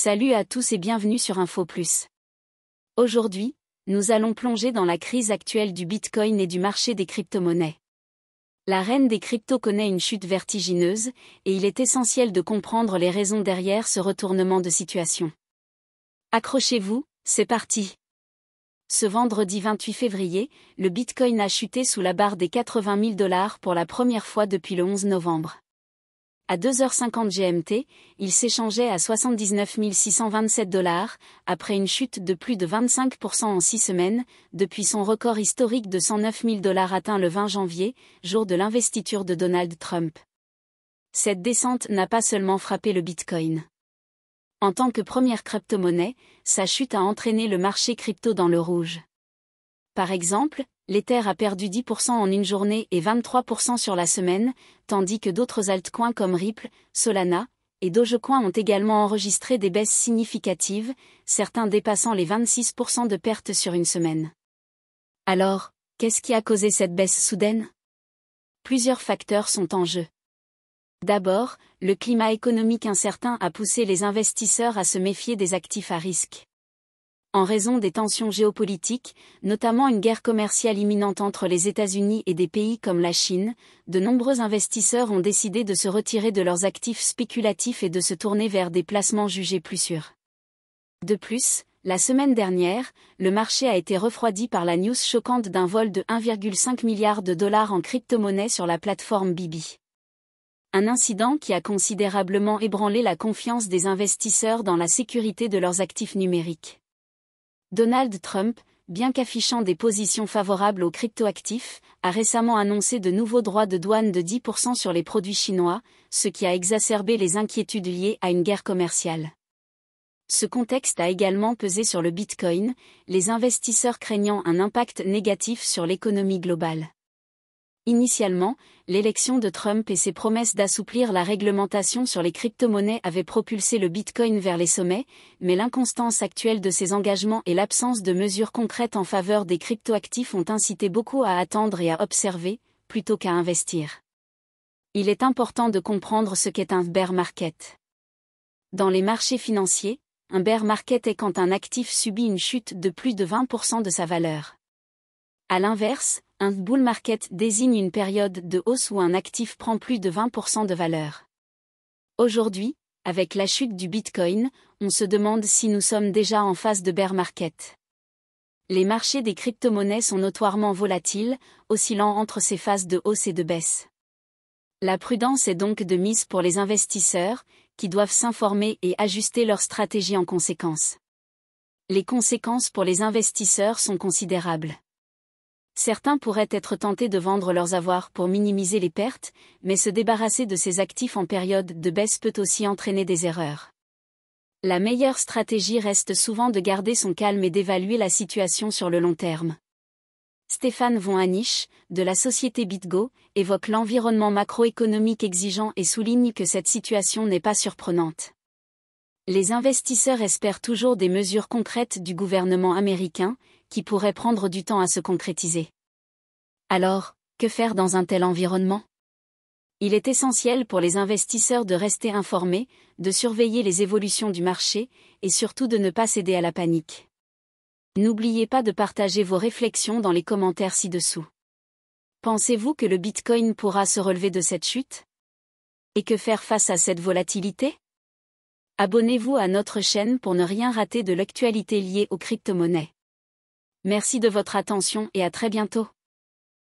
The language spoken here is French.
Salut à tous et bienvenue sur Info Plus. Aujourd'hui, nous allons plonger dans la crise actuelle du Bitcoin et du marché des crypto-monnaies. La reine des cryptos connaît une chute vertigineuse, et il est essentiel de comprendre les raisons derrière ce retournement de situation. Accrochez-vous, c'est parti. Ce vendredi 28 février, le Bitcoin a chuté sous la barre des 80 000 $ pour la première fois depuis le 11 novembre. À 2h50 GMT, il s'échangeait à 79 627 $, après une chute de plus de 25% en 6 semaines, depuis son record historique de 109 000 $ atteint le 20 janvier, jour de l'investiture de Donald Trump. Cette descente n'a pas seulement frappé le Bitcoin. En tant que première crypto-monnaie, sa chute a entraîné le marché crypto dans le rouge. Par exemple, l'Ether a perdu 10% en une journée et 23% sur la semaine, tandis que d'autres altcoins comme Ripple, Solana et Dogecoin ont également enregistré des baisses significatives, certains dépassant les 26% de pertes sur une semaine. Alors, qu'est-ce qui a causé cette baisse soudaine ? Plusieurs facteurs sont en jeu. D'abord, le climat économique incertain a poussé les investisseurs à se méfier des actifs à risque. En raison des tensions géopolitiques, notamment une guerre commerciale imminente entre les États-Unis et des pays comme la Chine, de nombreux investisseurs ont décidé de se retirer de leurs actifs spéculatifs et de se tourner vers des placements jugés plus sûrs. De plus, la semaine dernière, le marché a été refroidi par la news choquante d'un vol de 1,5 milliard de dollars en crypto-monnaie sur la plateforme Bibi. Un incident qui a considérablement ébranlé la confiance des investisseurs dans la sécurité de leurs actifs numériques. Donald Trump, bien qu'affichant des positions favorables aux cryptoactifs, a récemment annoncé de nouveaux droits de douane de 10% sur les produits chinois, ce qui a exacerbé les inquiétudes liées à une guerre commerciale. Ce contexte a également pesé sur le Bitcoin, les investisseurs craignant un impact négatif sur l'économie globale. Initialement, l'élection de Trump et ses promesses d'assouplir la réglementation sur les crypto-monnaies avaient propulsé le Bitcoin vers les sommets, mais l'inconstance actuelle de ses engagements et l'absence de mesures concrètes en faveur des cryptoactifs ont incité beaucoup à attendre et à observer, plutôt qu'à investir. Il est important de comprendre ce qu'est un bear market. Dans les marchés financiers, un bear market est quand un actif subit une chute de plus de 20% de sa valeur. À l'inverse, un bull market désigne une période de hausse où un actif prend plus de 20% de valeur. Aujourd'hui, avec la chute du Bitcoin, on se demande si nous sommes déjà en phase de bear market. Les marchés des crypto-monnaies sont notoirement volatiles, oscillant entre ces phases de hausse et de baisse. La prudence est donc de mise pour les investisseurs, qui doivent s'informer et ajuster leur stratégie en conséquence. Les conséquences pour les investisseurs sont considérables. Certains pourraient être tentés de vendre leurs avoirs pour minimiser les pertes, mais se débarrasser de ces actifs en période de baisse peut aussi entraîner des erreurs. La meilleure stratégie reste souvent de garder son calme et d'évaluer la situation sur le long terme. Stéphane von Anisch, de la société BitGo, évoque l'environnement macroéconomique exigeant et souligne que cette situation n'est pas surprenante. Les investisseurs espèrent toujours des mesures concrètes du gouvernement américain, qui pourraient prendre du temps à se concrétiser. Alors, que faire dans un tel environnement ? Il est essentiel pour les investisseurs de rester informés, de surveiller les évolutions du marché, et surtout de ne pas céder à la panique. N'oubliez pas de partager vos réflexions dans les commentaires ci-dessous. Pensez-vous que le Bitcoin pourra se relever de cette chute ? Et que faire face à cette volatilité ? Abonnez-vous à notre chaîne pour ne rien rater de l'actualité liée aux crypto-monnaies. Merci de votre attention et à très bientôt.